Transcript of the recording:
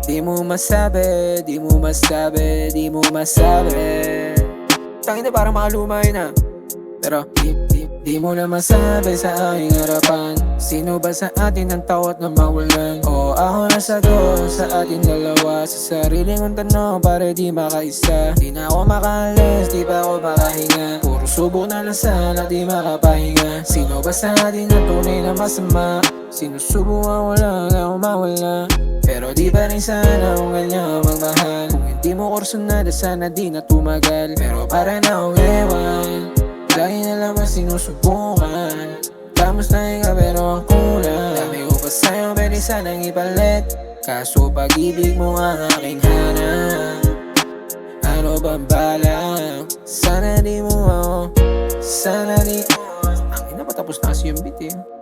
Di mo masabi, di mo masabi, di mo masabi. Tangina parang makaluma yun ah. Pero di mo na masabi sa aking harapan. Sino ba sa atin ang tawat na mawalan? O ako na sagot sa ating dalawa. Sa sariling kong tanong para di makaisa. Di na ako makaalis, di pa ako makahinga. Puro subo na lang sana, di makapahinga. Sino ba sa atin ang tunay na masama? Sinusubukan ko lang ako mawala. Pero di pa rin sana kung ganyan magmahal. Kung hindi mo kursunada sana di na tumagal. Pero para na akong ewan, lagi na lang mas sinusubukan. Tamos na ikaw pero ang kulang. Dami ko pa sa'yo pwede sanang ipalit. Kaso pag-ibig mo ang aking hanap. Ano bang balak? Sana di mo ako. Sana di. Ang ina patapos na kasi yung beat eh.